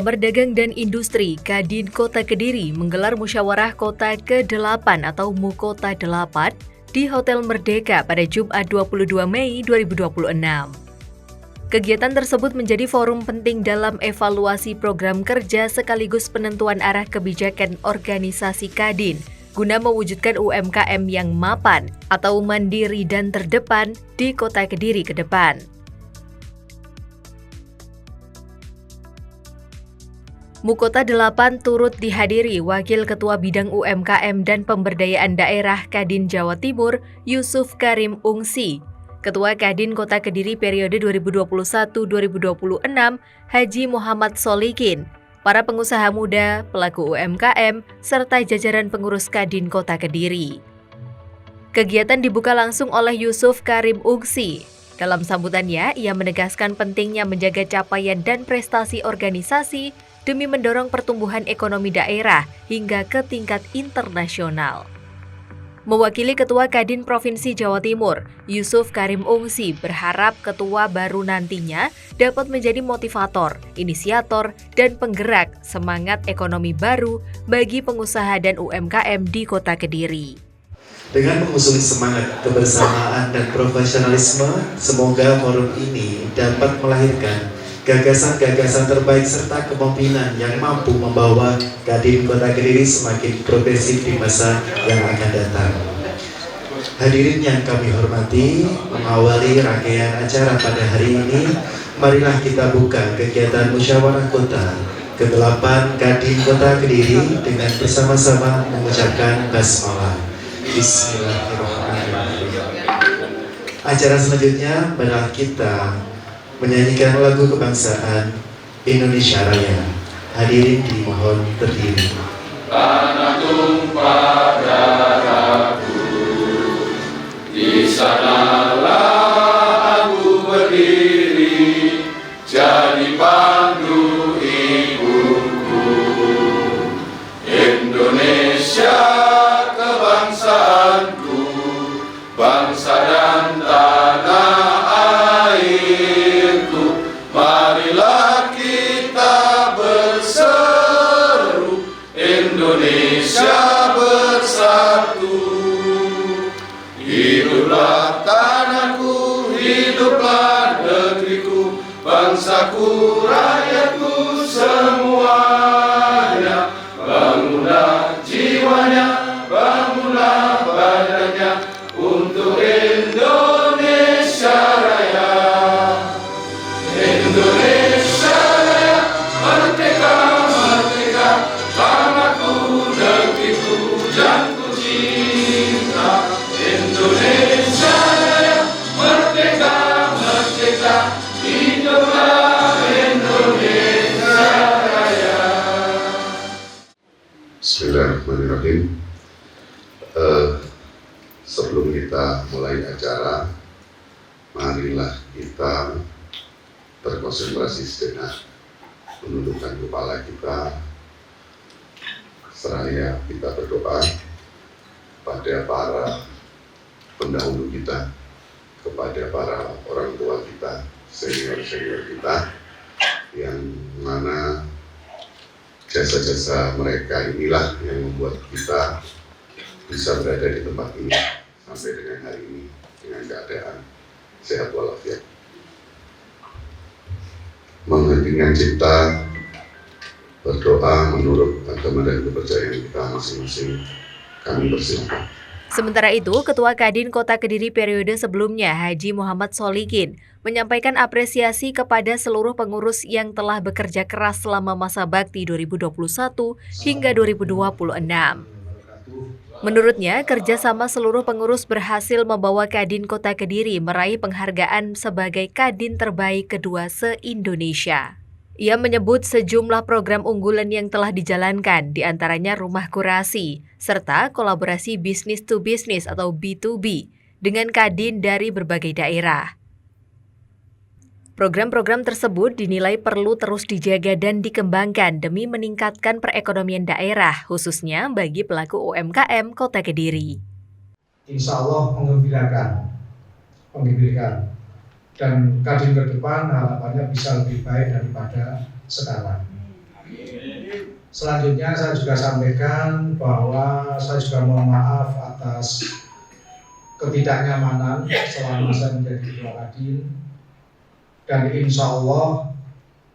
Kamar Dagang dan Industri Kadin Kota Kediri menggelar musyawarah kota ke-8 atau Mukota 8 di Hotel Merdeka pada Jumat 22 Mei 2026. Kegiatan tersebut menjadi forum penting dalam evaluasi program kerja sekaligus penentuan arah kebijakan organisasi Kadin guna mewujudkan UMKM yang mapan atau mandiri dan terdepan di Kota Kediri ke depan. Mukota 8 turut dihadiri Wakil Ketua Bidang UMKM dan Pemberdayaan Daerah Kadin Jawa Timur, Yusuf Karim Ungsi, Ketua Kadin Kota Kediri periode 2021-2026, Haji Muhammad Solikin, para pengusaha muda, pelaku UMKM, serta jajaran pengurus Kadin Kota Kediri. Kegiatan dibuka langsung oleh Yusuf Karim Ungsi. Dalam sambutannya, ia menegaskan pentingnya menjaga capaian dan prestasi organisasi demi mendorong pertumbuhan ekonomi daerah hingga ke tingkat internasional. Mewakili Ketua Kadin Provinsi Jawa Timur, Yusuf Karim Ungsi berharap ketua baru nantinya dapat menjadi motivator, inisiator, dan penggerak semangat ekonomi baru bagi pengusaha dan UMKM di Kota Kediri. Dengan mengusung semangat kebersamaan dan profesionalisme, semoga forum ini dapat melahirkan gagasan-gagasan terbaik serta kepemimpinan yang mampu membawa Kadin Kota Kediri semakin progresif di masa yang akan datang. Hadirin yang kami hormati, mengawali rangkaian acara pada hari ini, marilah kita buka kegiatan musyawarah kota ke-8 Kadin Kota Kediri dengan bersama-sama mengucapkan basmalah. Bismillahirrahmanirrahim. Acara selanjutnya adalah kita menyanyikan lagu kebangsaan Indonesia Raya. Hadirin dimohon berdiri. Tanah tumpah darahku, di sanalah aku berdiri, jadi pandu ibuku. Indonesia kebangsaanku, bangsa dan tanah airku, marilah kita berseru, Indonesia bersatu. Hiduplah tanahku, hiduplah negeriku, bangsaku, rakyatku semuanya. Bangunlah jiwanya, bangunlah badannya untuk Indonesia Raya. Indonesia Raya, merdeka, merdeka, tanahku, negeriku, yang ku cinta. Indonesia Raya, merdeka, merdeka, hiduplah Indonesia Raya. Bismillahirrahmanirrahim. Sebelum kita mulai acara, marilah kita berkonsentrasi sejenak, menundukkan kepala kita, seraya kita berdoa kepada para pendahulu kita, kepada para orang tua kita, senior-senior kita, yang mana jasa-jasa mereka inilah yang membuat kita bisa berada di tempat ini sampai dengan hari ini dengan keadaan sehat walafiat. Mengheningkan cipta, berdoa menurut agama dan kepercayaan kita masing-masing. Kami bersilakan. Sementara itu, Ketua Kadin Kota Kediri periode sebelumnya, Haji Muhammad Solikin, menyampaikan apresiasi kepada seluruh pengurus yang telah bekerja keras selama masa bakti 2021 hingga 2026. Menurutnya, kerjasama seluruh pengurus berhasil membawa Kadin Kota Kediri meraih penghargaan sebagai Kadin terbaik kedua se-Indonesia. Ia menyebut sejumlah program unggulan yang telah dijalankan, diantaranya Rumah Kurasi, serta kolaborasi bisnis to bisnis atau B2B dengan Kadin dari berbagai daerah. Program-program tersebut dinilai perlu terus dijaga dan dikembangkan demi meningkatkan perekonomian daerah, khususnya bagi pelaku UMKM Kota Kediri. Insya Allah mengembirakan, dan Kadin ke depan harapannya bisa lebih baik daripada sekarang. Selanjutnya saya juga sampaikan bahwa saya juga mohon maaf atas ketidaknyamanan selama saya menjadi Ketua Kadin, dan insya Allah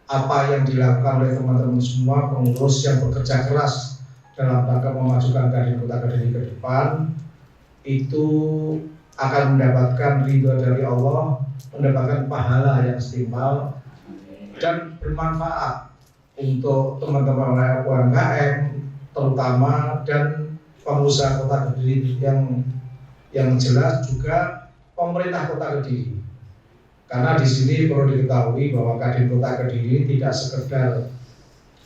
apa yang dilakukan oleh teman-teman semua pengurus yang bekerja keras dalam rangka memajukan Kadin Kota Kediri ke depan itu akan mendapatkan ridho dari Allah, mendapatkan pahala yang setimpal dan bermanfaat untuk teman-teman UMKM terutama dan pengusaha Kota Kediri yang jelas juga pemerintah Kota Kediri. Karena di sini perlu diketahui bahwa Kadin Kota Kediri tidak sekedar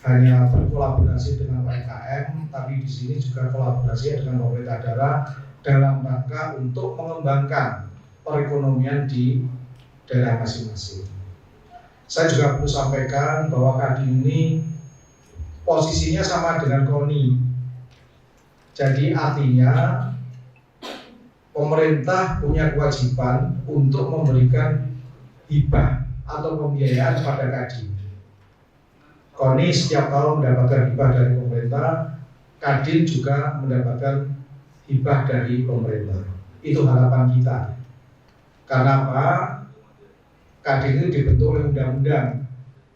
hanya berkolaborasi dengan UMKM, tapi di sini juga kolaborasi dengan pemerintah daerah dalam rangka untuk mengembangkan perekonomian di daerah masing-masing. Saya juga perlu sampaikan bahwa Kadin ini posisinya sama dengan KONI. Jadi artinya pemerintah punya kewajiban untuk memberikan hibah atau pembiayaan pada Kadin. KONI setiap tahun mendapatkan hibah dari pemerintah, Kadin juga mendapatkan hibah dari pemerintah. Itu harapan kita. Karena apa? Kadin itu dibentuk oleh undang-undang,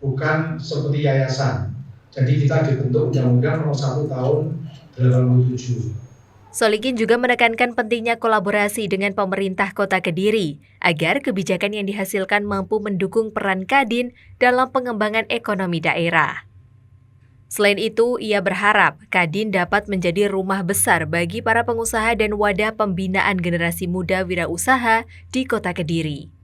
bukan seperti yayasan. Jadi kita dibentuk undang-undang nomor 1 tahun 87. Solikin juga menekankan pentingnya kolaborasi dengan pemerintah Kota Kediri agar kebijakan yang dihasilkan mampu mendukung peran Kadin dalam pengembangan ekonomi daerah. Selain itu, ia berharap Kadin dapat menjadi rumah besar bagi para pengusaha dan wadah pembinaan generasi muda wirausaha di Kota Kediri.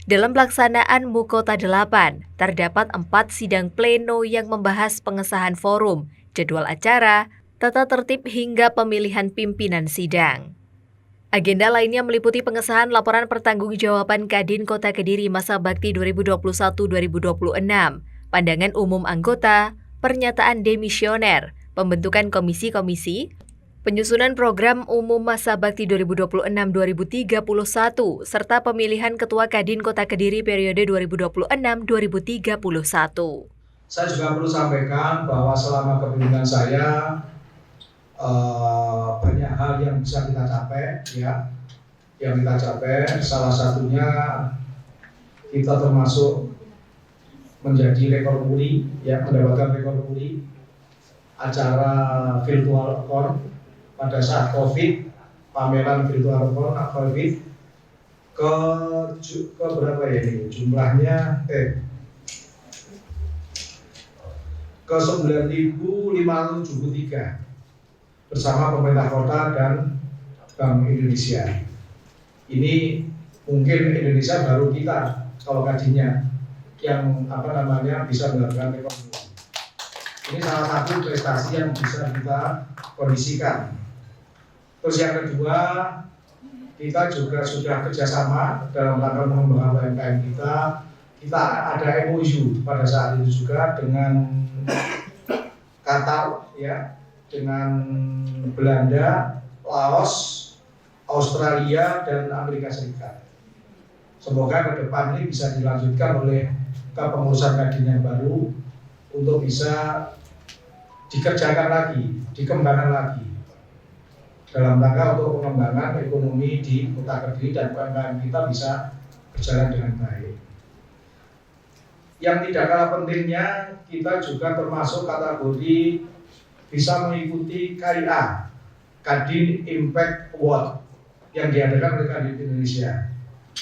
Dalam pelaksanaan Mukota 8, terdapat 4 sidang pleno yang membahas pengesahan forum, jadwal acara, tata tertib hingga pemilihan pimpinan sidang. Agenda lainnya meliputi pengesahan laporan pertanggungjawaban Kadin Kota Kediri masa bakti 2021-2026, pandangan umum anggota, pernyataan demisioner, pembentukan komisi-komisi, penyusunan program umum masa bakti 2026-2031, serta pemilihan Ketua Kadin Kota Kediri periode 2026-2031. Saya juga perlu sampaikan bahwa selama kepemimpinan saya banyak hal yang bisa kita capai, ya. Yang kita capai, salah satunya kita termasuk menjadi rekor muri, ya, mendapatkan rekor muri acara virtual corn pada saat COVID, pameran virtual corn COVID ke berapa ya ini jumlahnya ke 9.573 bersama pemerintah kota dan Bank Indonesia. Ini mungkin Indonesia baru kita kalau Kadinnya yang bisa melakukan ekonomi. Ini salah satu prestasi yang bisa kita kondisikan. Terus yang kedua, kita juga sudah kerjasama dalam rangka mengembangkan UMKM kita. Kita ada MOU pada saat itu juga dengan Qatar, ya, dengan Belanda, Laos, Australia, dan Amerika Serikat. Semoga ke depan ini bisa dilanjutkan oleh kepengurusan Kadin yang baru untuk bisa dikerjakan lagi, dikembangkan lagi dalam rangka untuk pengembangan ekonomi di Kota Kediri dan UMKM kita bisa berjalan dengan baik. Yang tidak kalah pentingnya, kita juga termasuk kategori bisa mengikuti KIA, Kadin Impact Award yang diadakan oleh Kadin Indonesia.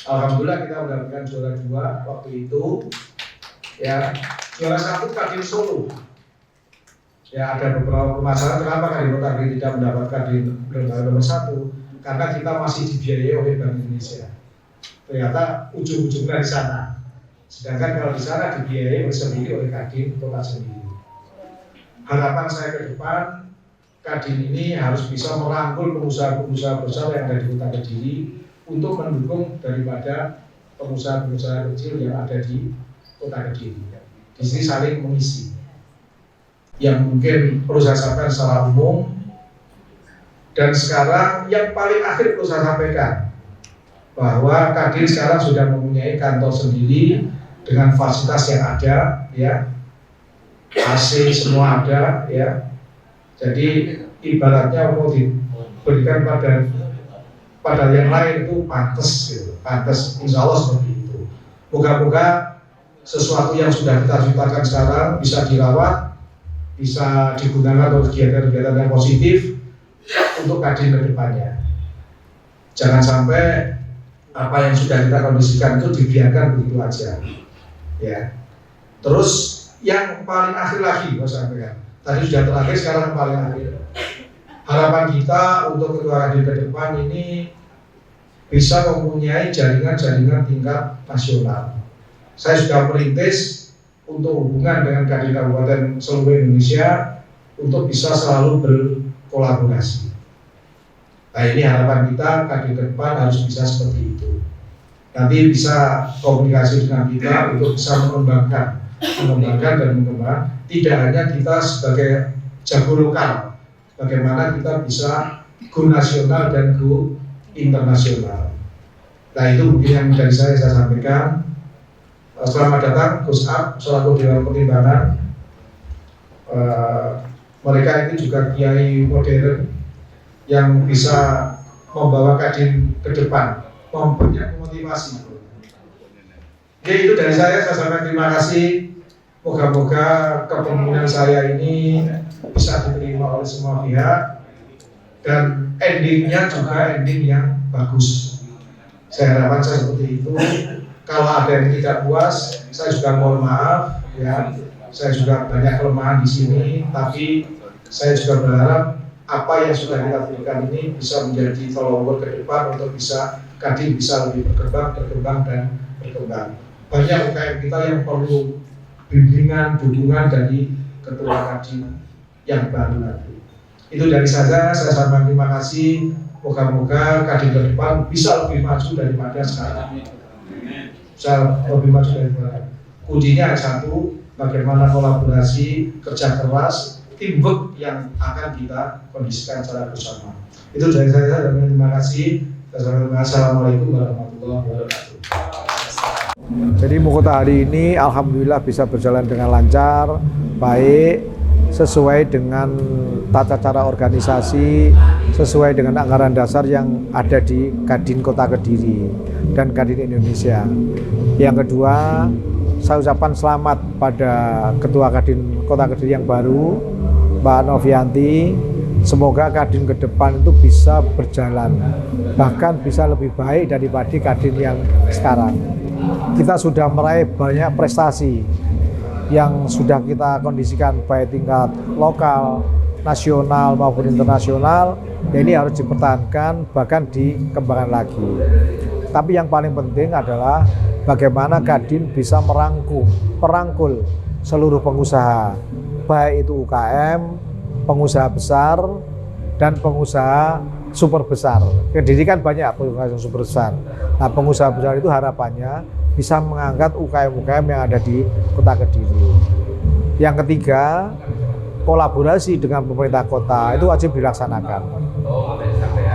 Alhamdulillah kita mendapatkan juara 2 waktu itu. Ya, juara 1 Kadin Solo. Ya, ada beberapa permasalahan kenapa Kadin Kota Kediri tidak mendapatkan di nomor 1, karena kita masih dibiayai oleh Bank Indonesia. Ternyata ujung-ujungnya di sana. Sedangkan kalau di sana dibiayai sendiri oleh Kadin Kota sendiri. Harapan saya ke depan, Kadin ini harus bisa merangkul pengusaha-pengusaha besar yang ada di Kota Kediri untuk mendukung daripada pengusaha-pengusaha kecil yang ada di Kota Kediri. Di sini saling mengisi. Yang mungkin perlu saya sampaikan secara umum. Dan sekarang yang paling akhir perlu saya sampaikan bahwa Kadin sekarang sudah mempunyai kantor sendiri dengan fasilitas yang ada, ya. AC semua ada ya. Jadi ibaratnya mau diberikan pada yang lain itu pantas gitu, pantas, insya Allah seperti itu. Moga-moga sesuatu yang sudah kita ciptakan sekarang bisa dirawat, bisa digunakan untuk kegiatan-kegiatan yang positif untuk Kadin ke depannya. Jangan sampai apa yang sudah kita kondisikan itu dibiarkan begitu aja. Ya. Terus yang paling akhir lagi, Mas sampaikan. Tadi sudah terakhir, sekarang yang paling akhir. Harapan kita untuk Ketua Kadin ke depan ini bisa mempunyai jaringan-jaringan tingkat nasional. Saya sudah merintis untuk hubungan dengan Kadin Kabupaten seluruh Indonesia untuk bisa selalu berkolaborasi. Nah ini harapan kita Kadin ke depan harus bisa seperti itu. Nanti bisa komunikasi dengan kita untuk bisa mengembangkan tidak hanya kita sebagai jago lokal, bagaimana kita bisa go nasional dan go internasional. Nah itu mungkin yang dari saya sampaikan. Selamat datang Gus Ab selaku Dewan Pertimbangan. Mereka itu juga kiai modern yang bisa membawa Kadin ke depan, mempunyai motivasi. Jadi itu dari saya sampaikan terima kasih. Moga-moga kepemimpinan saya ini bisa diterima oleh semua pihak dan endingnya juga ending yang bagus. Saya harapkan seperti itu. Kalau ada yang tidak puas, saya juga mohon maaf ya. Saya juga banyak kelemahan di sini, tapi saya juga berharap apa yang sudah kita berikan ini bisa menjadi tolong ke depan untuk bisa Kadin bisa lebih berkembang dan berkembang. Banyak UKM kita yang perlu bimbingan, dukungan dari Ketua Kadin yang baru nanti. Itu dari saya sampaikan terima kasih. Moga-moga Kadin ke depan bisa lebih maju daripada sekarang. Bisa lebih maju daripada. Kuncinya satu, bagaimana kolaborasi, kerja keras, teamwork yang akan kita kondisikan secara bersama. Itu dari saya dan terima kasih. Assalamualaikum warahmatullahi wabarakatuh. Jadi Mukota hari ini alhamdulillah bisa berjalan dengan lancar, baik, sesuai dengan tata cara organisasi, sesuai dengan anggaran dasar yang ada di Kadin Kota Kediri dan Kadin Indonesia. Yang kedua, saya ucapkan selamat pada Ketua Kadin Kota Kediri yang baru, Mbak Novianti. Semoga Kadin ke depan itu bisa berjalan, bahkan bisa lebih baik daripada Kadin yang sekarang. Kita sudah meraih banyak prestasi yang sudah kita kondisikan baik tingkat lokal, nasional maupun internasional. Dan ini harus dipertahankan bahkan dikembangkan lagi. Tapi yang paling penting adalah bagaimana Kadin bisa merangkul seluruh pengusaha, baik itu UKM, pengusaha besar dan pengusaha super besar. Kediri kan banyak pengusaha super besar. Nah, pengusaha besar itu harapannya bisa mengangkat UKM-UKM yang ada di Kota Kediri. Yang ketiga, kolaborasi dengan pemerintah kota itu wajib dilaksanakan.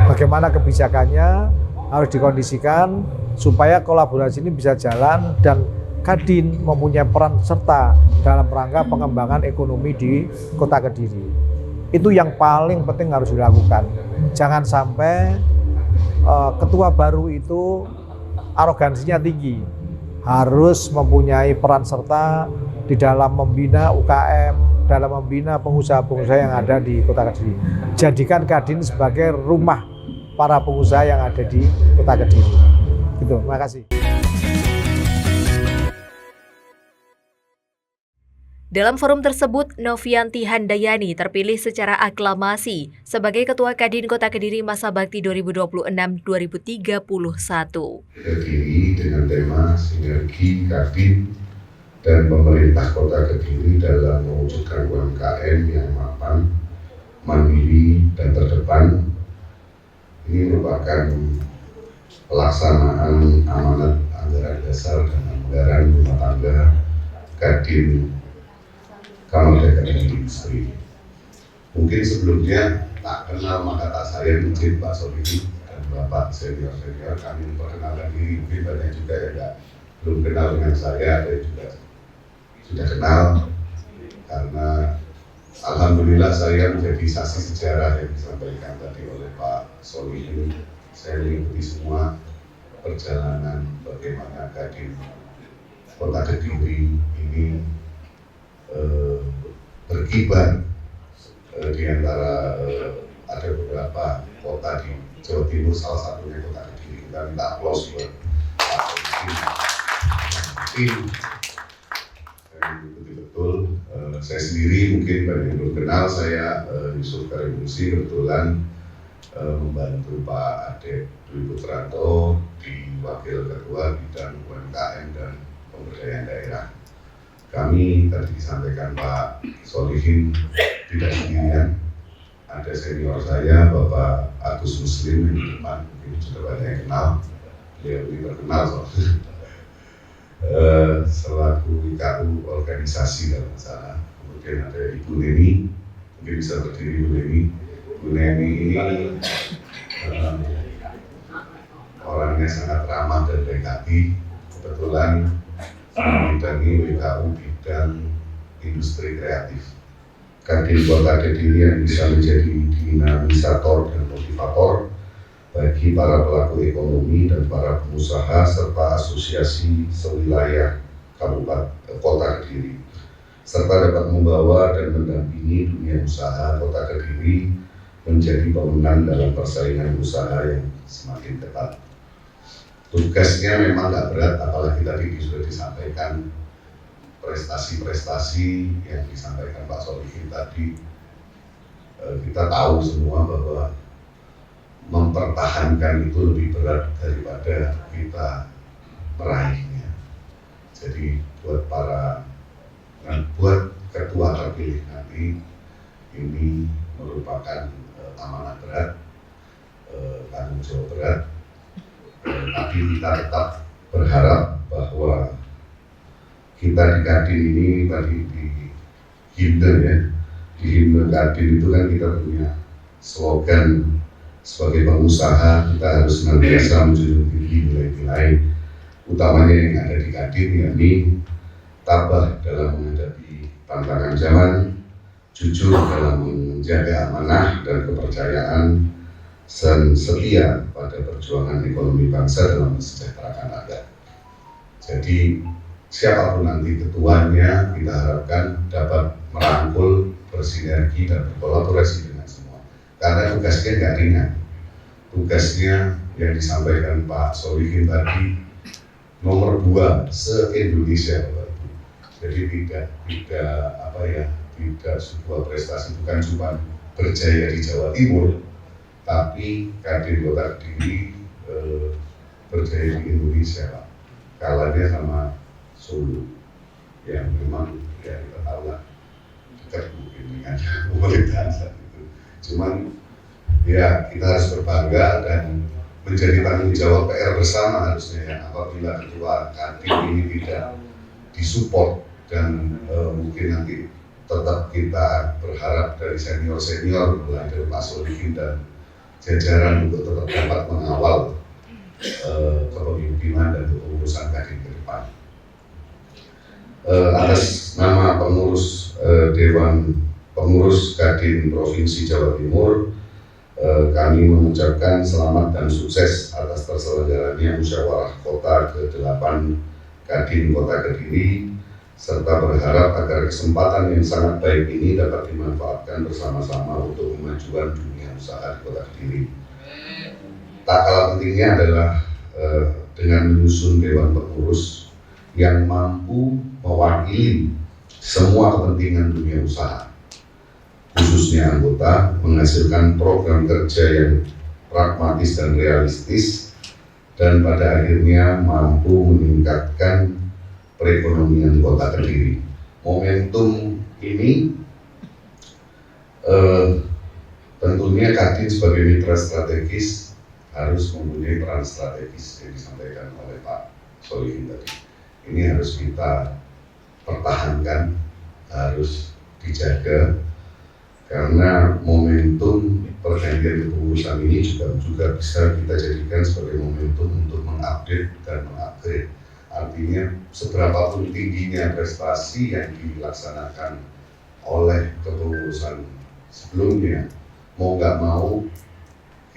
Bagaimana kebijakannya harus dikondisikan supaya kolaborasi ini bisa jalan dan Kadin mempunyai peran serta dalam rangka pengembangan ekonomi di Kota Kediri. Itu yang paling penting harus dilakukan. Jangan sampai ketua baru itu arogansinya tinggi. Harus mempunyai peran serta di dalam membina UKM, dalam membina pengusaha-pengusaha yang ada di Kota Kediri. Jadikan Kadin sebagai rumah para pengusaha yang ada di Kota Kediri. Gitu, terima kasih. Dalam forum tersebut, Novianti Handayani terpilih secara aklamasi sebagai Ketua Kadin Kota Kediri masa bakti 2026-2031. Kediri dengan tema sinergi Kadin dan pemerintah Kota Kediri dalam mewujudkan UMKM yang mapan, mandiri, dan terdepan. Ini merupakan pelaksanaan amanat anggaran dasar dan anggaran rumah tangga Kadin Kabupaten Kediri. Mungkin sebelumnya tak kenal maka tak sayang mungkin Pak Sobini dan Bapak senior kami memperkenalkan diri. Mungkin banyak juga yang belum kenal dengan saya, ada juga sudah kenal. karena alhamdulillah saya menjadi saksi sejarah yang disampaikan tadi oleh Pak Solihin. Saya mengikuti semua perjalanan bagaimana Kadin Kota Kediri ini berkibar di antara ada beberapa kota di Jawa Timur, salah satunya Kota Kediri. Kita minta aplaus buat Pak Solihin. Saya mengikuti betul. Saya sendiri mungkin banyak yang belum kenal, saya Yusuf Karim Ungsi, kebetulan membantu Pak Ade Dwi Putranto di Wakil Ketua Bidang UMKM dan Pemberdayaan Daerah. Kami tadi disampaikan Pak Solihin tidak sendirian, ada senior saya Bapak Agus Muslim yang di depan, mungkin sudah banyak yang kenal, beliau ini terkenal soalnya. Selaku IKU organisasi kalau nggak salah. Kemudian ada Ibu Neni, mungkin bisa berdiri Ibu Neni. Ibu Neni ini orangnya sangat ramah dan baik hati. Kebetulan membidangi WKU bidang industri kreatif. Kadin Kota Kediri yang bisa menjadi dinamisator dan motivator bagi para pelaku ekonomi dan para pengusaha serta asosiasi sewilayah Kabupaten Kota Kediri, serta dapat membawa dan mendampingi dunia usaha Kota Kediri menjadi pemenang dalam persaingan usaha yang semakin ketat. Tugasnya memang nggak berat, apalagi tadi sudah disampaikan prestasi-prestasi yang disampaikan Pak Solihin tadi. Kita tahu semua bahwa mempertahankan itu lebih berat daripada kita meraihnya. Jadi buat ketua terpilih nanti, ini merupakan amanah berat, tanggung jawab berat. Tapi kita tetap berharap bahwa kita di Kadin ini tadi di himne ya, di himne Kadin itu kan kita punya slogan sebagai pengusaha kita harus senantiasa menjunjung tinggi nilai-nilai utamanya yang ada di Kadin, yakni tabah dalam menghadapi tantangan zaman, jujur dalam menjaga amanah dan kepercayaan, dan setia pada perjuangan ekonomi bangsa dalam mensejahterakan rakyat. Jadi siapapun nanti ketuanya, kita harapkan dapat merangkul, bersinergi dan berkolaborasi dengan semua. Karena tugasnya nggak ringan. Tugasnya yang disampaikan Pak Solihin tadi nomor 2 se-Indonesia, Bapak Ibu. Jadi tidak sebuah prestasi bukan cuma berjaya di Jawa Timur, tapi Kadin Kota Kediri berjaya di Indonesia, Pak. Kalahnya sama Solo yang memang ya kita tahu lah dekat mungkin dengan pemerintahan saat itu. Cuman ya kita harus berbangga dan menjadi tanggung jawab PR bersama harusnya ya, apabila ketua Kadin ini tidak disupport dan mungkin nanti tetap kita berharap dari senior-senior mulai dari Pak Solihin dan jajaran untuk tetap dapat mengawal kepemimpinan dan kepengurusan Kadin ke depan. Atas nama pengurus Dewan Pengurus Kadin Provinsi Jawa Timur, kami mengucapkan selamat dan sukses atas terselenggaranya musyawarah kota ke-8 Kadin Kota Kediri, serta berharap agar kesempatan yang sangat baik ini dapat dimanfaatkan bersama-sama untuk kemajuan dunia usaha di Kota Kediri. Tak kalah pentingnya adalah dengan menyusun Dewan Pengurus yang mampu mewakili semua kepentingan dunia usaha, khususnya anggota, menghasilkan program kerja yang pragmatis dan realistis, dan pada akhirnya mampu meningkatkan perekonomian Kota Kediri. Momentum ini tentunya Kadin sebagai mitra strategis harus mempunyai peran strategis yang disampaikan oleh Pak Solihin tadi. Ini harus kita pertahankan, harus dijaga, karena momentum pergantian kepengurusan ini juga bisa kita jadikan sebagai momentum untuk mengupdate dan mengupgrade. Artinya seberapapun tingginya prestasi yang dilaksanakan oleh kepengurusan sebelumnya, mau nggak mau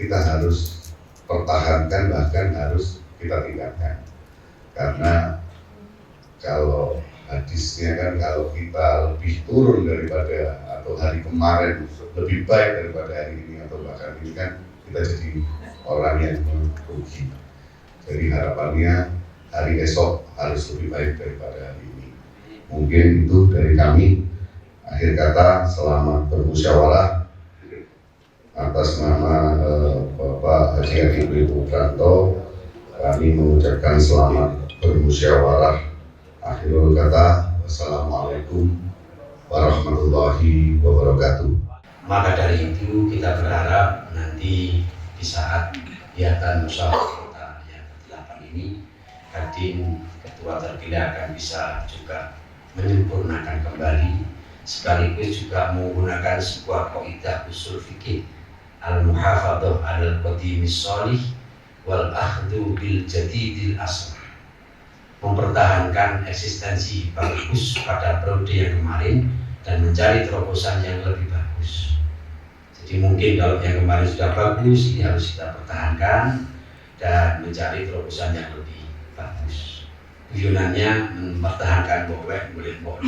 kita harus pertahankan, bahkan harus kita tingkatkan. Karena kalau hadisnya kan kalau kita lebih turun daripada atau hari kemarin lebih baik daripada hari ini atau bahkan ini kan kita jadi orang yang merugi. Jadi harapannya hari esok harus lebih baik daripada hari ini. Mungkin itu dari kami. Akhir kata, selamat bermusyawarah atas nama Bapak Haji Adi Putranto. Kami mengucapkan selamat bermusyawarah. Akhirul kata, wassalamualaikum warahmatullahi wabarakatuh. Maka dari itu kita berharap nanti di saat kegiatan musyawarah kota yang ke-8 ini, Kadin Ketua terpilih akan bisa juga menyempurnakan kembali, sekaligus juga menggunakan sebuah kaidah usul fikih al-muhafadzah 'alal qadimis shalih wal akhdhu bil jadidil asr, mempertahankan eksistensi bagus pada periode yang kemarin dan mencari terobosan yang lebih bagus. Jadi mungkin kalau yang kemarin sudah bagus, ini harus kita pertahankan dan mencari terobosan yang lebih bagus. Guyonannya mempertahankan bowek boleh bowek.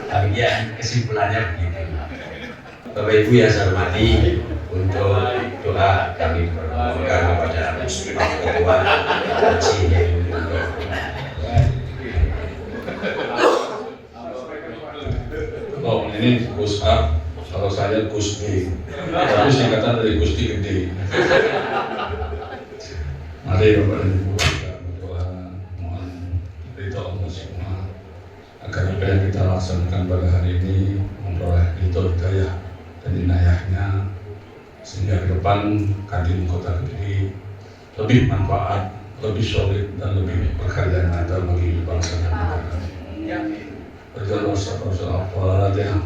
Tapi ya kesimpulannya begitu. Bapak Ibu yang saya hormati, untuk doa kami berdoakan kepada Pak Ketua Haji Oh, ini Gus A, kalau saya Gus D, tapi singkatan dari Gusti Gede. Mari Bapak dan Ibu kita berdoa, mohon ridho Allah semua agar apa yang kita laksanakan pada hari ini memperoleh ridho hidayah dan inayahnya, sehingga ke depan Kadin Kota Kediri lebih manfaat, lebih solid dan lebih berkarya nyata bagi bangsa dan negara. Berjalan bersama Al-Fatihah.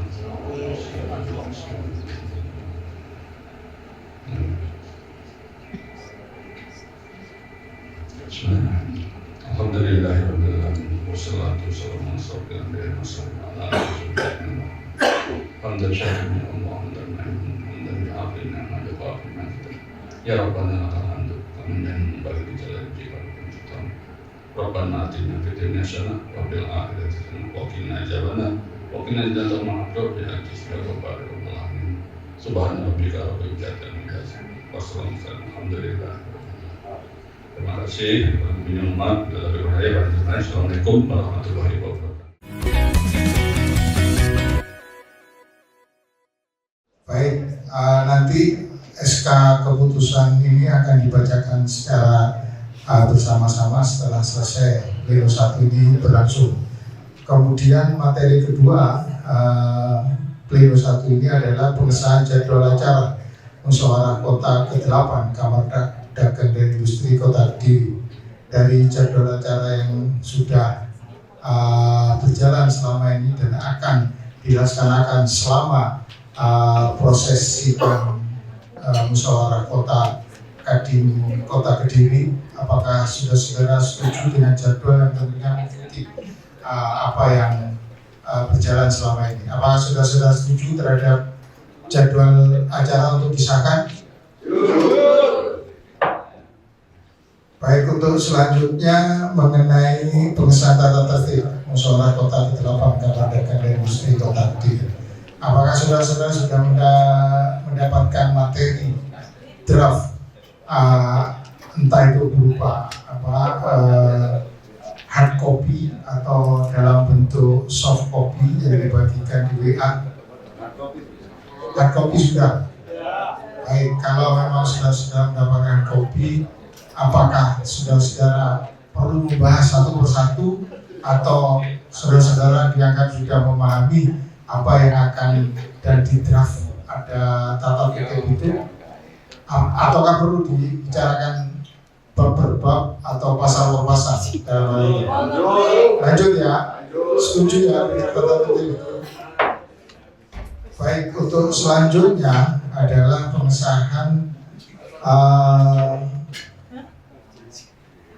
Bismillahirrahmanirrahim. Alhamdulillahirabbil alamin. Wassalatu wassalamu ala rasulillah. Hamdan syakiran Allah hamdan hamdan bi'afin ni'mat biqafin. Ya Rabbana lakal hamdu hamdan bagi jalan jiwa kita. Rabbana atina fid dunya hasanah wa fil akhirati hasanah wa qina adzabannar wa qina adzaban ma'ruf bi hadis Rabbana alamin. Subhana rabbika rabbil izzati amma yasifun. Wassalamu alhamdulillah. Terima kasih. Assalamualaikum warahmatullahi wabarakatuh. Baik, nanti SK keputusan ini akan dibacakan secara bersama-sama setelah selesai Pleno 1 ini berlangsung. Kemudian materi kedua Pleno 1 ini adalah pengesahan jadwal acara musyawarah kota ke-8 Kamar Dagang dan Industri Kota Kediri. Dari jadwal acara yang sudah berjalan selama ini dan akan dilaksanakan selama proses sidang musyawarah kota Kadin Kota Kediri, apakah saudara-saudara setuju dengan jadwal yang tentunya mengikuti apa yang berjalan selama ini? Apakah saudara-saudara setuju terhadap jadwal acara untuk disahkan? Baik, untuk selanjutnya mengenai pengesahan tata tertib musyawarah kota ke-8 Kamar Dagang dan Industri Kota Kediri. Apakah saudara-saudara sudah mendapatkan materi draft, entah itu berupa hard copy atau dalam bentuk soft copy yang dibagikan di WA? Hard copy sudah. Baik, kalau memang saudara-saudara mendapatkan copy, apakah saudara-saudara perlu membahas satu persatu atau saudara-saudara dianggap sudah memahami apa yang akan dan di draft ada tata tertib itu, ataukah perlu dibicarakan bab per bab atau pasal per pasal dalam hal ini? Lanjut ya, setuju ya tata tertib itu. Baik, untuk selanjutnya adalah pengesahan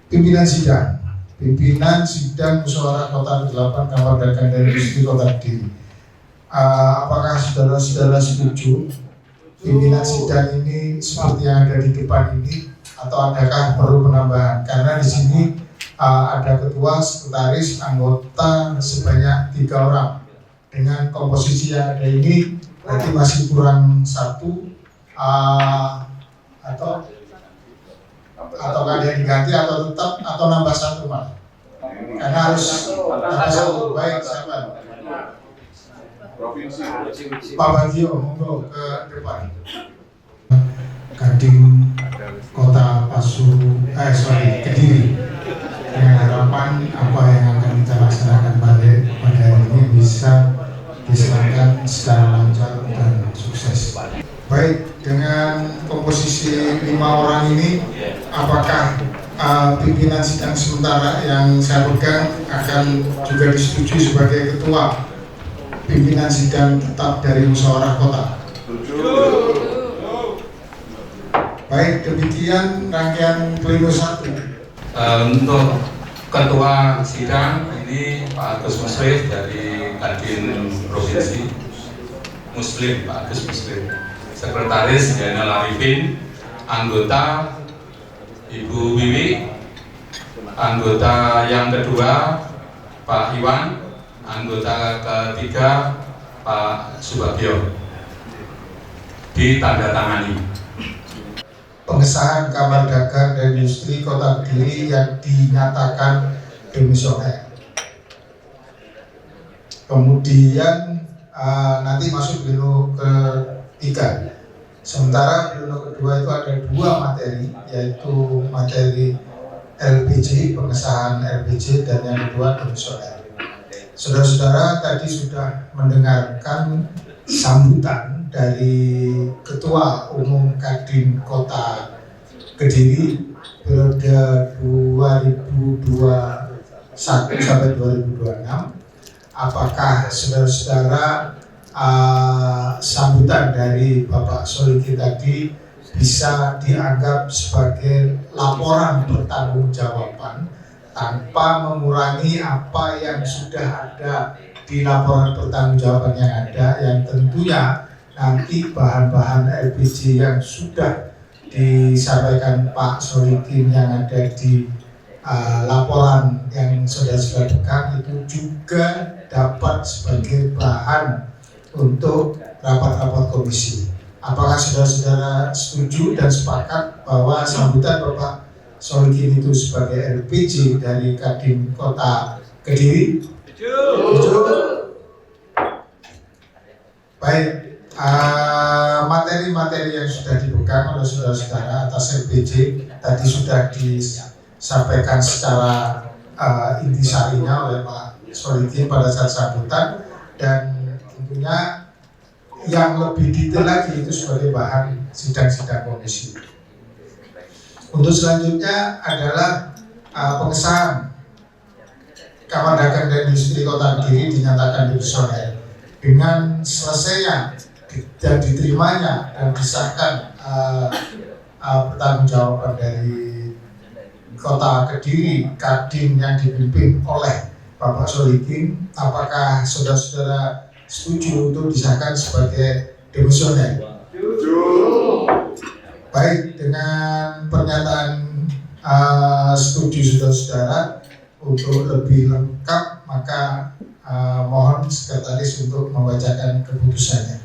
pimpinan sidang pimpinan sidang musyawarah kota ke-8 Kamar Dagang dan Industri Kota Kediri. Apakah saudara-saudara setuju pimpinan sidang ini seperti yang ada di depan ini, atau adakah perlu penambahan? Karena di sini ada ketua, sekretaris, anggota sebanyak 3 orang. Dengan komposisi yang ada ini berarti masih kurang 1, atau ada diganti atau tetap atau nambah 1 malah. Karena harus nambah 1. Baik, siapa? Pak Bagio, monggo ke depan. Kadin Kota Kediri, dengan harapan apa yang akan kita laksanakan pada hari ini bisa diserahkan secara lancar dan sukses. Baik, dengan komposisi 5 orang ini, apakah pimpinan sidang sementara yang saya pegang akan juga disetujui sebagai ketua pimpinan sidang tetap dari musyawarah kota? Baik, demikian rangkaian pleno 1. Untuk ketua sidang ini Pak Agus Muslim dari Kadin Provinsi Muslim, Pak Agus Muslim. Sekretaris Zainal Arifin, anggota Ibu Wiwi, anggota yang kedua Pak Iwan, anggota ketiga Pak Subagio. Ditandatangani. Pengesahan Kamar Dagang dan Industri Kota Kediri yang dinyatakan demisioner. Kemudian nanti masuk pleno ke-3. Sementara pleno kedua itu ada 2 materi, yaitu materi LPJ, pengesahan LPJ, dan yang kedua demisioner. Saudara-saudara tadi sudah mendengarkan sambutan dari Ketua Umum Kadin Kota Kediri periode 2021 sampai 2026. Apakah saudara-saudara sambutan dari Bapak Solikin tadi bisa dianggap sebagai laporan pertanggungjawaban tanpa mengurangi apa yang sudah ada di laporan pertanggungjawaban yang ada, yang tentunya nanti bahan-bahan LPG yang sudah disampaikan Pak Solikin yang ada di laporan yang saudara-saudara pegang itu juga dapat sebagai bahan untuk rapat-rapat komisi. Apakah saudara-saudara setuju dan sepakat bahwa sambutan Bapak Solikin itu sebagai LPG dari Kadin Kota Kediri? Setuju. Baik, materi-materi yang sudah dipegang oleh saudara-saudara atas LPG tadi sudah disampaikan secara intisarinya oleh Pak Solikin pada saat sambutan, dan tentunya yang lebih detail lagi itu sebagai bahan sidang-sidang komisi. Untuk selanjutnya adalah pengesahan Kamar Dagang dan Industri Kota Kediri dinyatakan demisioner. Dengan selesainya dan diterimanya dan disahkan pertanggungjawaban dari Kota Kediri, Kadin yang dipimpin oleh Bapak Solikin, apakah saudara-saudara setuju untuk disahkan sebagai demisioner? Baik, dengan pernyataan setuju saudara-saudara, untuk lebih lengkap maka mohon sekretaris untuk membacakan keputusannya.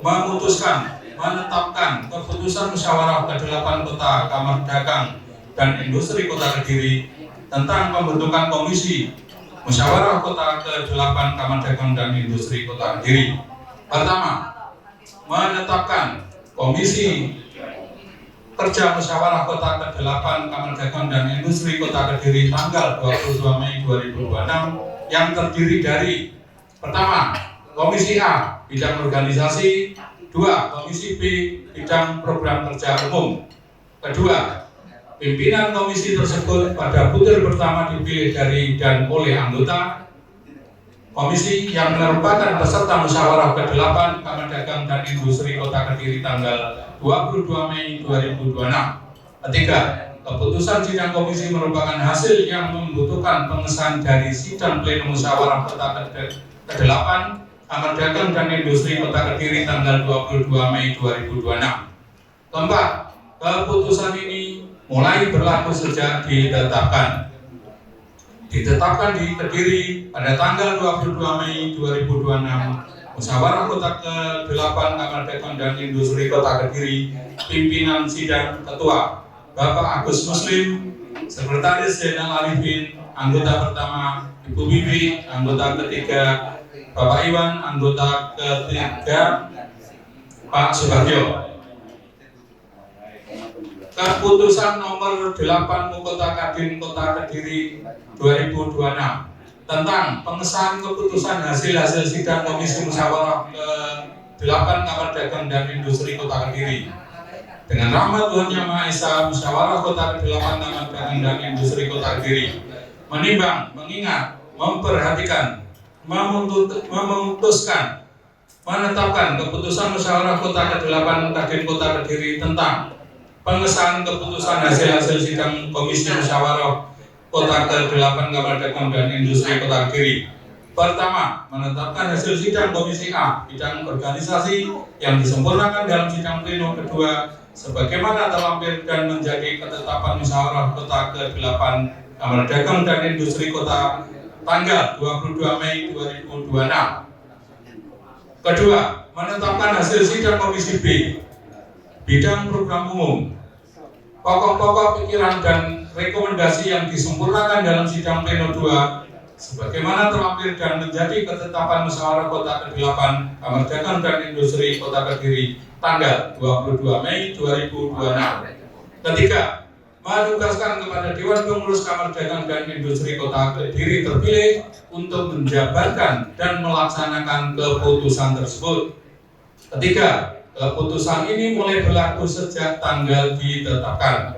Memutuskan menetapkan keputusan musyawarah ke-8 Kota Kamar Dagang dan Industri Kota Kediri tentang pembentukan komisi musyawarah Kota ke-8 Kamar Dagang dan Industri Kota Kediri. Pertama, menetapkan komisi kerja musyawarah Kota ke-8 Kamar Dagang dan Industri Kota Kediri tanggal 22 Mei 2026 yang terdiri dari: pertama, Komisi A bidang organisasi, 2, Komisi B bidang program kerja umum. Kedua, pimpinan komisi tersebut pada butir pertama dipilih dari dan oleh anggota komisi yang merupakan peserta musyawarah ke-8 Kamar Dagang dan Industri Kota Kediri tanggal 22 Mei 2026. Ketiga, keputusan sidang komisi merupakan hasil yang membutuhkan pengesahan dari sidang pleno musyawarah kota ke-8 Kamar Dagang dan Industri Kota Kediri tanggal 22 Mei 2026. Keempat, keputusan ini mulai berlaku sejak ditetapkan di Kediri pada tanggal 22 Mei 2026. Musyawarah Kota ke-8 Kamar Dagang dan Industri Kota Kediri, pimpinan sidang ketua Bapak Agus Muslim, Sekretaris Jenderal Arifin, anggota pertama Ibu Bibi, anggota ketiga Bapak Iwan, anggota ketiga Pak Subagio. Keputusan nomor 8 Mukota Kadin Kota Kediri 2026 tentang pengesahan keputusan hasil sidang Komisi Musyawarah ke-8 Kamar Dagang dan Industri Kota Kediri. Dengan rahmat Tuhan Yang Maha Esa, Musyawarah Kota ke-8 Kamar Dagang dan Industri Kota Kediri menimbang, mengingat, memperhatikan, memutuskan, menetapkan keputusan Musyawarah Kota ke-8 Kadin Kota Kediri tentang pengesahan keputusan hasil sidang Komisi Musyawarah Kota ke-8 Kamar Dagang dan Industri Kota Kediri. Pertama, menetapkan hasil sidang Komisi A bidang organisasi yang disempurnakan dalam sidang pleno kedua sebagaimana terlampir dan menjadi ketetapan musyawarah Kota ke-8 Kamar Dagang dan Industri Kota tanggal 22 Mei 2026. Kedua, menetapkan hasil sidang Komisi B bidang program umum, pokok-pokok pikiran dan rekomendasi yang disempurnakan dalam sidang pleno 2 sebagaimana terlampir dan menjadi ketetapan musyawarah Kota ke-8 Kamar Dagang dan Industri Kota Kediri tanggal 22 Mei 2026. Ketiga, menugaskan kepada Dewan Pengurus Kamar Dagang dan Industri Kota Kediri terpilih untuk menjabarkan dan melaksanakan keputusan tersebut. Ketiga, keputusan ini mulai berlaku sejak tanggal ditetapkan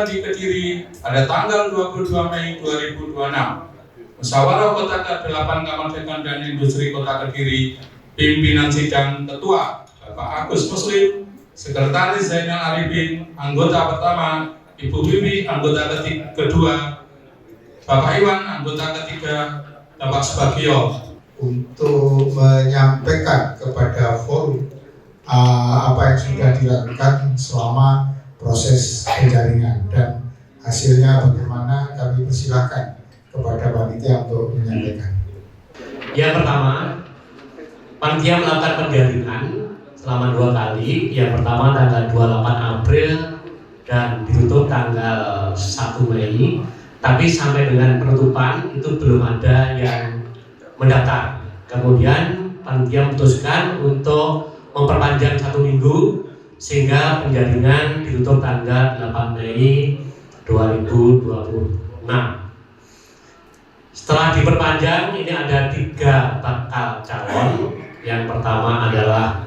di Kediri pada tanggal 22 Mei 2026. Musyawarah Kota ke-8 Kamar Dagang dan Industri Kota Kediri, pimpinan sidang ketua Bapak Agus Muslim, Sekretaris Zainal Arifin, anggota pertama Ibu Bibi, anggota kedua Bapak Iwan, anggota ketiga Bapak Subagio, untuk menyampaikan kepada forum apa yang sudah dilakukan selama proses penjaringan dan hasilnya bagaimana. Kami persilahkan kepada panitia untuk menyampaikan. Yang pertama, panitia melakukan penjaringan selama 2 kali. Yang pertama tanggal 28 April dan ditutup tanggal 1 Mei. Tapi sampai dengan penutupan itu belum ada yang mendaftar. Kemudian panitia memutuskan untuk memperpanjang 1 minggu sehingga penjaringan ditutup tanggal 8 Mei 2026. Setelah diperpanjang, ini ada 3 bakal calon. Yang pertama adalah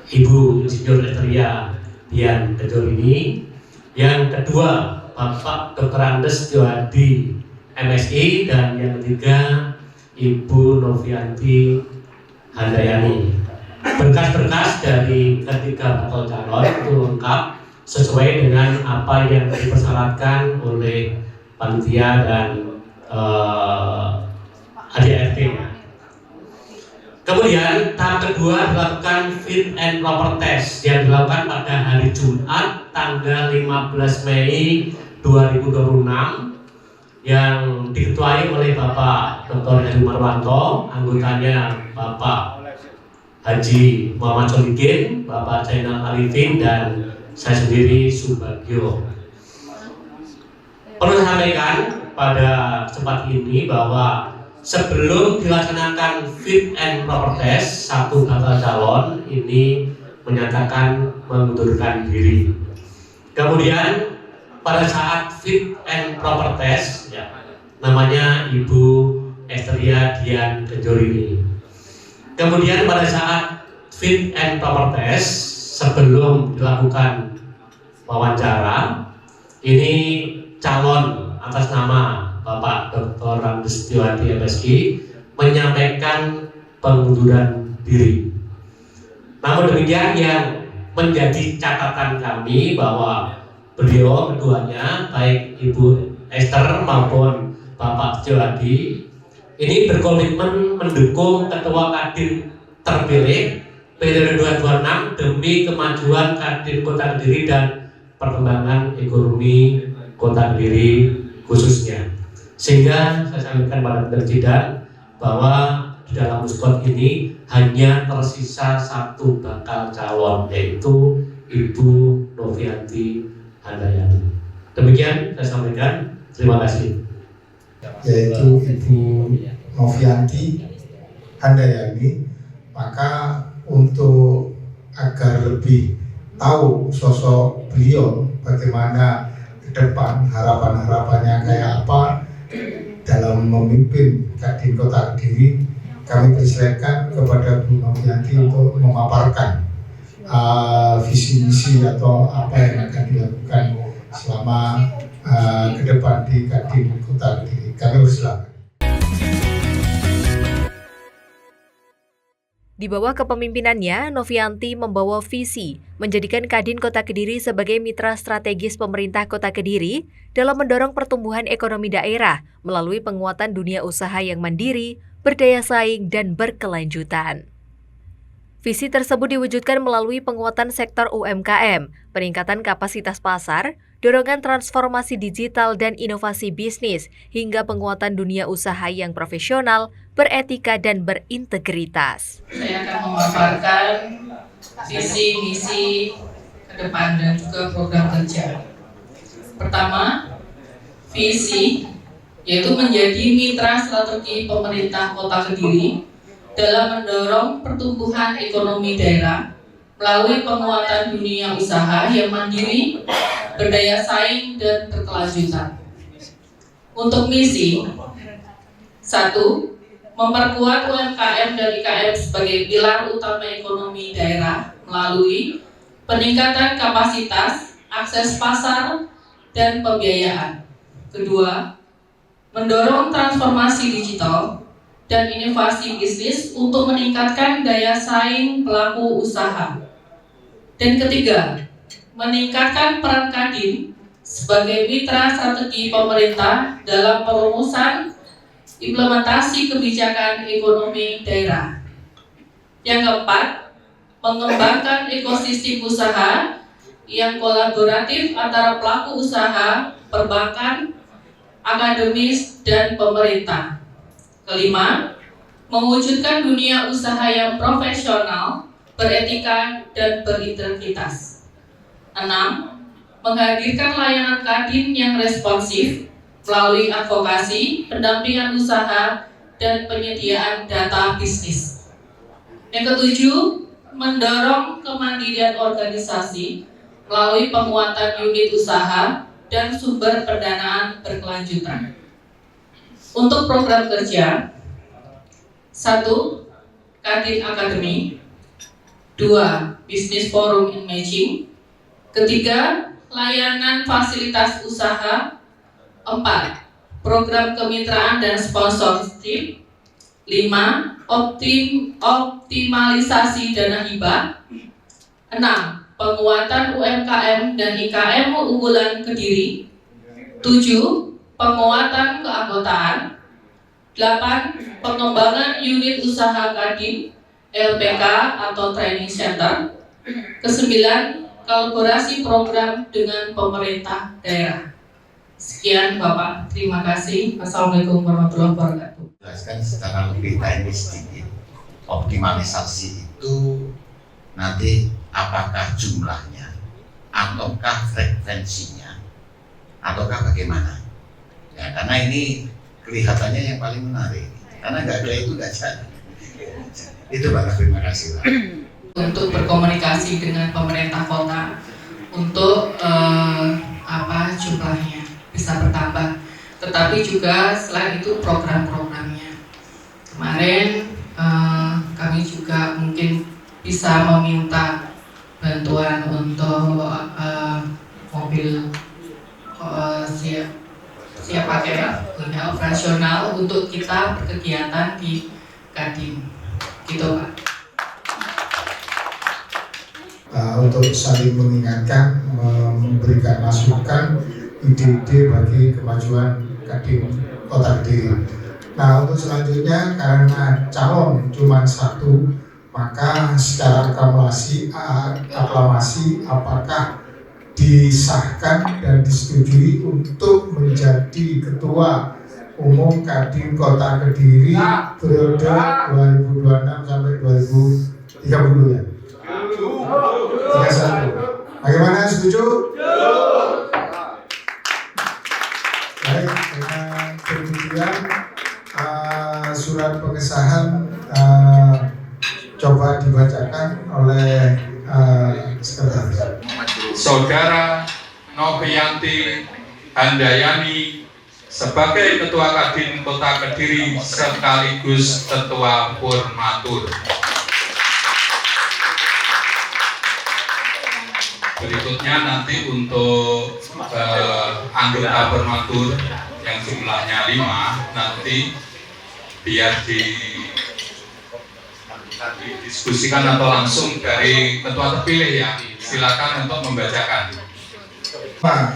Ibu Insinyur Esteria Dian Kejorini. Yang kedua, Bapak Dr. Andes Johadi MSI. Dan yang ketiga, Ibu Novianti Handayani. Berkas-berkas dari ketiga bakal calon itu lengkap sesuai dengan apa yang dipersyaratkan oleh panitia dan ADRT-nya. Kemudian tahap kedua dilakukan fit and proper test yang dilakukan pada hari Jumat tanggal 15 Mei 2026 yang diketuai oleh Bapak Dr. Heri Marwanto, anggotanya Bapak Haji Muhammad Solikin, Bapak Zainal Arifin, dan saya sendiri Subagio. Perlu sampaikan pada kesempatan ini bahwa sebelum dilaksanakan fit and proper test, 1 bakal calon ini menyatakan mengundurkan diri. Kemudian pada saat fit and proper test, namanya Ibu Esteria Dian Kejorini. Kemudian pada saat fit and proper test, sebelum dilakukan wawancara, ini calon atas nama Bapak Dr. Andes Johadi MSI menyampaikan pengunduran diri. Namun demikian, yang menjadi catatan kami bahwa beliau keduanya, baik Ibu Esther maupun Bapak Jawadi, ini berkomitmen mendukung Ketua Kadin terpilih periode 2026 demi kemajuan Kadin Kota Kediri dan perkembangan ekonomi Kota Kediri khususnya. Sehingga saya sampaikan pada Presiden bahwa di dalam muskot ini hanya tersisa satu bakal calon, yaitu Ibu Novianti Handayani. Demikian saya sampaikan. Terima kasih. Yaitu Ibu Novianti Handayani. Maka untuk agar lebih tahu sosok beliau, bagaimana ke depan, harapan-harapannya kayak apa dalam memimpin Kadin Kota Kediri, kami persilakan kepada Bu Novianti untuk memaparkan visi misi atau apa yang akan dilakukan selama ke depan di Kadin Kota Kediri. Kami persilakan. Di bawah kepemimpinannya, Novianti membawa visi menjadikan Kadin Kota Kediri sebagai mitra strategis pemerintah Kota Kediri dalam mendorong pertumbuhan ekonomi daerah melalui penguatan dunia usaha yang mandiri, berdaya saing, dan berkelanjutan. Visi tersebut diwujudkan melalui penguatan sektor UMKM, peningkatan kapasitas pasar, dorongan transformasi digital dan inovasi bisnis, hingga penguatan dunia usaha yang profesional, beretika, dan berintegritas. Saya akan memaparkan visi misi ke depan dan juga program kerja. Pertama, visi yaitu menjadi mitra strategi pemerintah Kota Kediri dalam mendorong pertumbuhan ekonomi daerah melalui penguatan dunia usaha yang mandiri, berdaya saing, dan berkelanjutan. Untuk misi, 1. Memperkuat UMKM dan IKM sebagai pilar utama ekonomi daerah melalui peningkatan kapasitas, akses pasar, dan pembiayaan. Kedua, mendorong transformasi digital dan inovasi bisnis untuk meningkatkan daya saing pelaku usaha. Dan ketiga, meningkatkan peran Kadin sebagai mitra strategi pemerintah dalam perumusan implementasi kebijakan ekonomi daerah. Yang keempat, mengembangkan ekosistem usaha yang kolaboratif antara pelaku usaha, perbankan, akademis, dan pemerintah. Kelima, mewujudkan dunia usaha yang profesional, beretika, dan berintegritas. 6. Menghadirkan layanan Kadin yang responsif melalui advokasi, pendampingan usaha, dan penyediaan data bisnis. Yang ketujuh, mendorong kemandirian organisasi melalui penguatan unit usaha dan sumber pendanaan berkelanjutan. Untuk program kerja, 1. Kadin Academy, 2. Business Forum in Matching, ketiga, layanan fasilitas usaha, 4. Program kemitraan dan sponsorship, 5. Optimalisasi dana hibah, 6. Penguatan UMKM dan IKM unggulan Kediri, 7. Penguatan keanggotaan, 8. Pengembangan unit usaha Kadin, LPK atau Training Center, ke-9. Kolaborasi program dengan pemerintah daerah. Sekian Bapak, terima kasih. Assalamualaikum warahmatullahi wabarakatuh. Jelaskan secara lebih teknis sedikit. Optimalisasi itu nanti apakah jumlahnya, ataukah frekuensinya, ataukah bagaimana? Ya, karena ini kelihatannya yang paling menarik. Karena nggak ada itu nggak jadi. Itu Bapak, terima kasih Pak. Untuk berkomunikasi dengan pemerintah kota untuk jumlahnya bisa bertambah, tetapi juga selain itu program-programnya. Kemarin kami juga mungkin bisa meminta bantuan untuk mobil siap pakai operasional untuk kita berkegiatan di Kadin, gitu Pak. untuk saling mengingatkan, memberikan masukan, ide-ide bagi kemajuan Kadin Kota Kediri. Nah, untuk selanjutnya karena calon cuma satu, maka secara aklamasi apakah disahkan dan disetujui untuk menjadi Ketua Umum Kadin Kota Kediri periode 2026 sampai 2030 ya? 31. Bagaimana, setuju? Baik, dengan demikian surat pengesahan coba dibacakan oleh sekretaris. Saudara Novianti Handayani sebagai Ketua Kadin Kota Kediri sekaligus Ketua Formatur. Berikutnya nanti untuk anggota Formatur yang jumlahnya 5 nanti biar didiskusikan atau langsung dari ketua terpilih ya. Silakan untuk membacakan.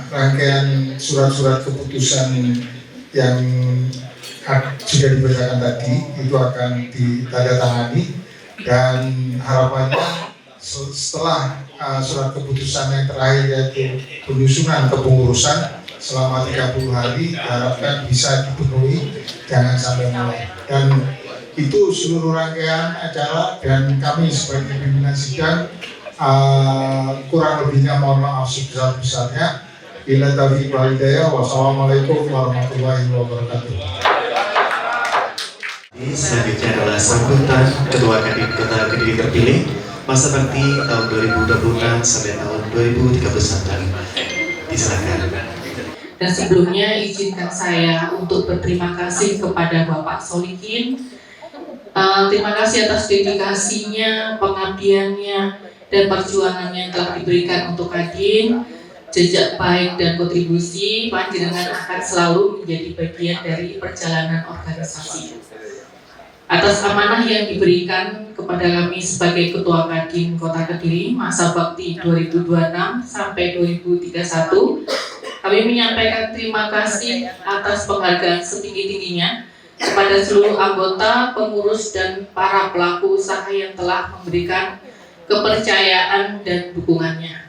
Rangkaian surat-surat keputusan yang sudah dibacakan tadi itu akan ditandatangani dan harapannya setelah surat keputusan yang terakhir yaitu penyusunan kepengurusan selama 30 hari diharapkan bisa dipenuhi, jangan sampai mulai. Dan itu seluruh rangkaian acara dan kami sebagai pimpinan sidang kurang lebihnya mohon maaf sebesar-besarnya. Bila taufiq wal hidayah. Wassalamualaikum warahmatullahi wabarakatuh. Selanjutnya adalah sambutan Ketua Kadin Kota Kediri terpilih masa bakti tahun 2026 sampai tahun 2031. Silakan. Dan sebelumnya izinkan saya untuk berterima kasih kepada Bapak Solikin. Terima kasih atas dedikasinya, pengabdiannya, dan perjuangannya yang telah diberikan untuk Kadin. Jejak baik dan kontribusi panjenengan akan selalu menjadi bagian dari perjalanan organisasi. Atas amanah yang diberikan kepada kami sebagai Ketua Kadin Kota Kediri masa bakti 2026 sampai 2031, kami menyampaikan terima kasih atas penghargaan setinggi-tingginya kepada seluruh anggota, pengurus, dan para pelaku usaha yang telah memberikan kepercayaan dan dukungannya.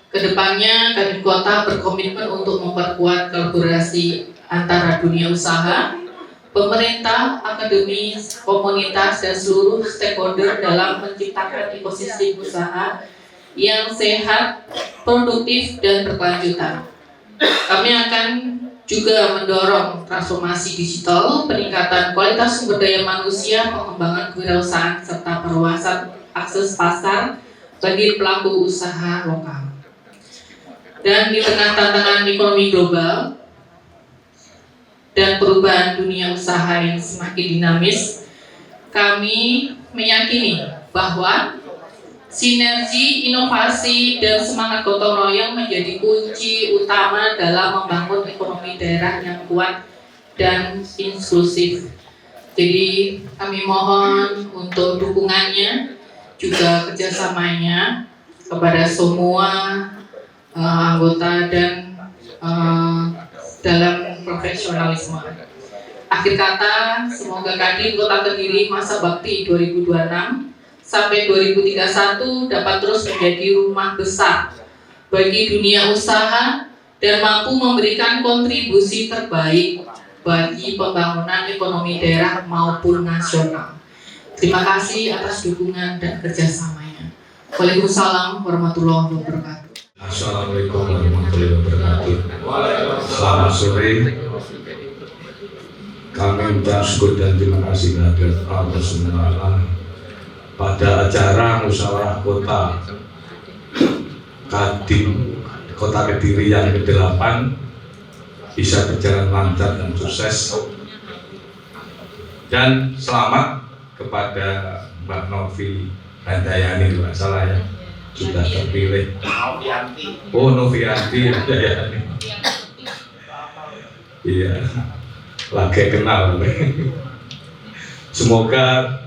Kedepannya, Kadin Kota berkomitmen untuk memperkuat kolaborasi antara dunia usaha, pemerintah, akademi, komunitas, dan seluruh stakeholder dalam menciptakan ekosistem usaha yang sehat, produktif, dan berkelanjutan. Kami akan juga mendorong transformasi digital, peningkatan kualitas sumber daya manusia, pengembangan kewirausahaan, serta perluasan akses pasar bagi pelaku usaha lokal. Dan di tengah tantangan ekonomi global dan perubahan dunia usaha yang semakin dinamis, kami meyakini bahwa sinergi, inovasi, dan semangat gotong royong menjadi kunci utama dalam membangun ekonomi daerah yang kuat dan inklusif. Jadi kami mohon untuk dukungannya, juga kerjasamanya kepada semua anggota dan dalam profesionalisme. Akhir kata, semoga Kadin Kota Kediri masa bakti 2026 sampai 2031 dapat terus menjadi rumah besar bagi dunia usaha dan mampu memberikan kontribusi terbaik bagi pembangunan ekonomi daerah maupun nasional. Terima kasih atas dukungan dan kerjasamanya. Waalaikumsalam warahmatullahi wabarakatuh. Assalamualaikum warahmatullahi wabarakatuh. Selamat sore. Kami ucap syukur dan terima kasih kepada Allah SWT pada acara musyawarah kota Kadin Kota Kediri yang ke-8 bisa berjalan lancar dan sukses. Dan selamat kepada Mbak Novi Handayani, tidak salah ya, sudah terpilih. Oh, Novianti Handayani. Iya, lagi kenal. Semoga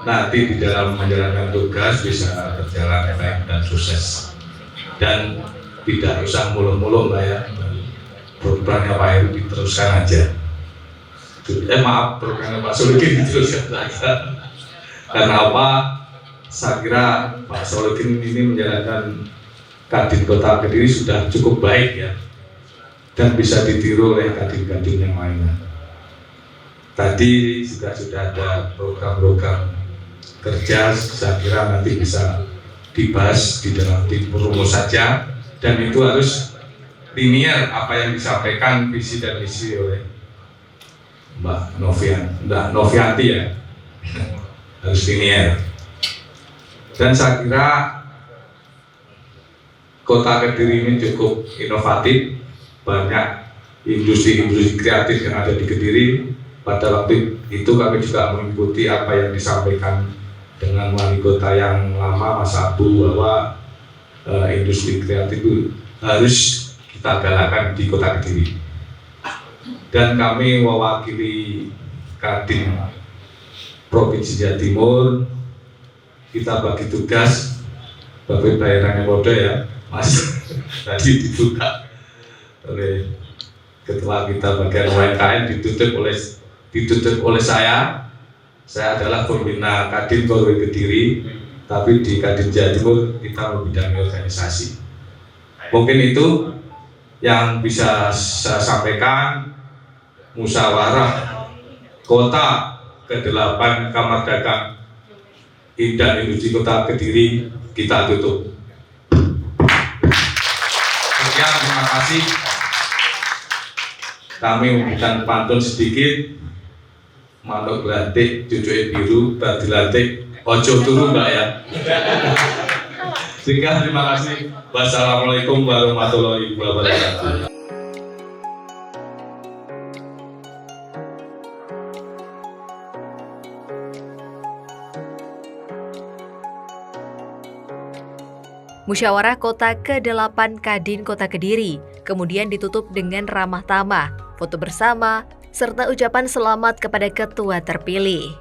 nanti di dalam menjalankan tugas bisa berjalan baik dan sukses. Dan tidak usah muluk-muluk Mbak ya, programnya Pak Heru diteruskan aja. Maaf, programnya Pak Solikin diteruskan saja. Karena apa? Saya kira Pak Solikin ini menjalankan Kadin Kota Kediri sudah cukup baik ya, dan bisa ditiru oleh kadin-kadin yang lainnya. Tadi juga sudah ada program-program kerja, saya kira nanti bisa dibahas di dalam tim rumus saja, dan itu harus linear apa yang disampaikan visi dan misi oleh Mbak Novianti ya, harus linear. Dan saya kira Kota Kediri ini cukup inovatif, banyak industri-industri kreatif yang ada di Kediri. Pada waktu itu kami juga mengikuti apa yang disampaikan dengan wali kota yang lama Mas Abu, bahwa industri kreatif itu harus kita galakan di Kota Kediri. Dan kami mewakili Kadin Provinsi Jawa Timur, kita bagi tugas, tapi bayarannya bodoh ya Mas. Tadi dibuka oleh ketua kita bagian UMKM, ditutup oleh saya. Saya adalah pembina Kadin Korwil Kediri, tapi di Kadin Jawa Timur kita membidangi organisasi. Mungkin itu yang bisa saya sampaikan. Musyawarah Kota ke-8 Kamar Dagang dan Industri Kota Kediri kita tutup. Sekian, terima kasih. Kami memberikan pantun sedikit. Manuk glatik, cucuke biru, badi latik, ojo turu Mbak ya. Sekian, terima kasih. Wassalamualaikum warahmatullahi wabarakatuh. Musyawarah Kota ke-8 Kadin Kota Kediri kemudian ditutup dengan ramah tamah, foto bersama, serta ucapan selamat kepada ketua terpilih.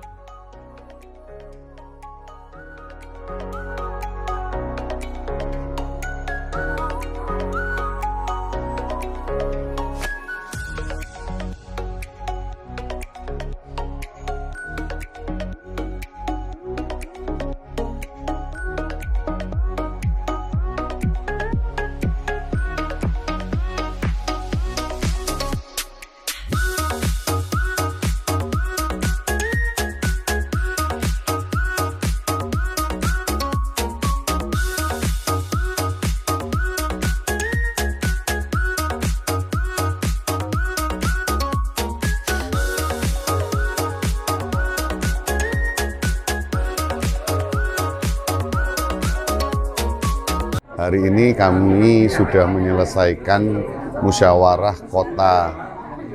Hari ini kami sudah menyelesaikan musyawarah Kota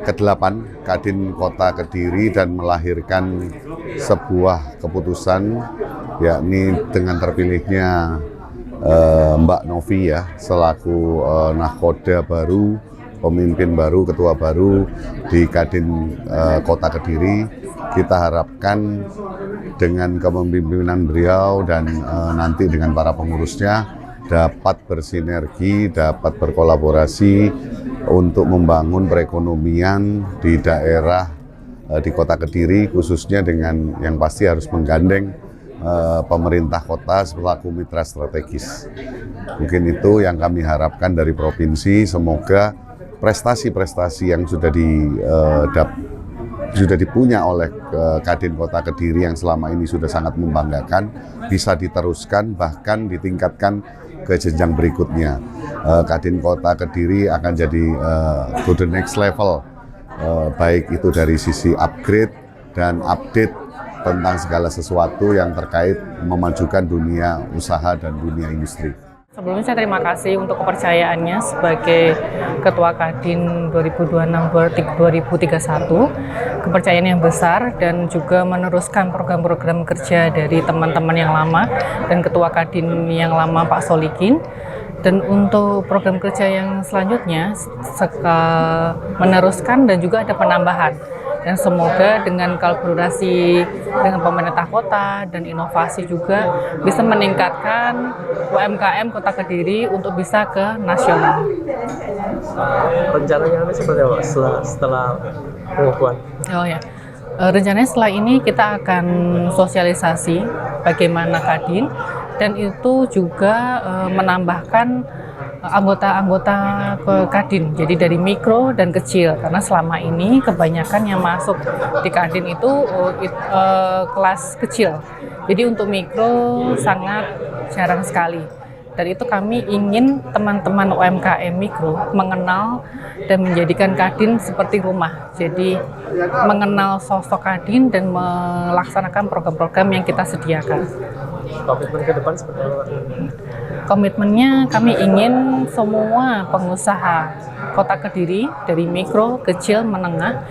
ke-8 Kadin Kota Kediri dan melahirkan sebuah keputusan, yakni dengan terpilihnya Mbak Novi ya selaku nahkoda baru, pemimpin baru, ketua baru di Kadin Kota Kediri. Kita harapkan dengan kepemimpinan beliau dan nanti dengan para pengurusnya dapat bersinergi, dapat berkolaborasi untuk membangun perekonomian di daerah di Kota Kediri, khususnya dengan yang pasti harus menggandeng pemerintah kota selaku mitra strategis. Mungkin itu yang kami harapkan dari provinsi. Semoga prestasi-prestasi yang sudah dipunya oleh Kadin Kota Kediri yang selama ini sudah sangat membanggakan bisa diteruskan, bahkan ditingkatkan ke jenjang berikutnya. Kadin Kota Kediri akan jadi to the next level, baik itu dari sisi upgrade dan update tentang segala sesuatu yang terkait memajukan dunia usaha dan dunia industri. Sebelumnya saya terima kasih untuk kepercayaannya sebagai Ketua Kadin 2026-2031, kepercayaan yang besar dan juga meneruskan program-program kerja dari teman-teman yang lama dan Ketua Kadin yang lama Pak Solikin. Dan untuk program kerja yang selanjutnya meneruskan dan juga ada penambahan. Dan semoga dengan kolaborasi dengan pemerintah kota dan inovasi juga bisa meningkatkan UMKM Kota Kediri untuk bisa ke nasional. Rencananya nanti seperti apa setelah pengukuhan? Oh ya, rencananya setelah ini kita akan sosialisasi bagaimana Kadin, dan itu juga menambahkan anggota-anggota ke Kadin, jadi dari mikro dan kecil, karena selama ini kebanyakan yang masuk di Kadin itu kelas kecil, jadi untuk mikro sangat jarang sekali. Dan itu kami ingin teman-teman UMKM mikro mengenal dan menjadikan Kadin seperti rumah. Jadi mengenal sosok Kadin dan melaksanakan program-program yang kita sediakan. Komitmen ke depan seperti apa? Komitmennya kami ingin semua pengusaha Kota Kediri dari mikro, kecil, menengah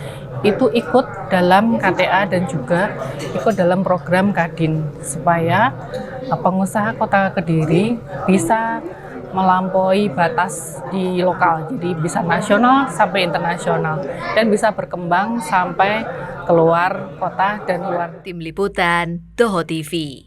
itu ikut dalam KTA dan juga ikut dalam program Kadin supaya pengusaha Kota Kediri bisa melampaui batas di lokal, jadi bisa nasional sampai internasional dan bisa berkembang sampai keluar kota dan luar. Tim Liputan, Toho TV.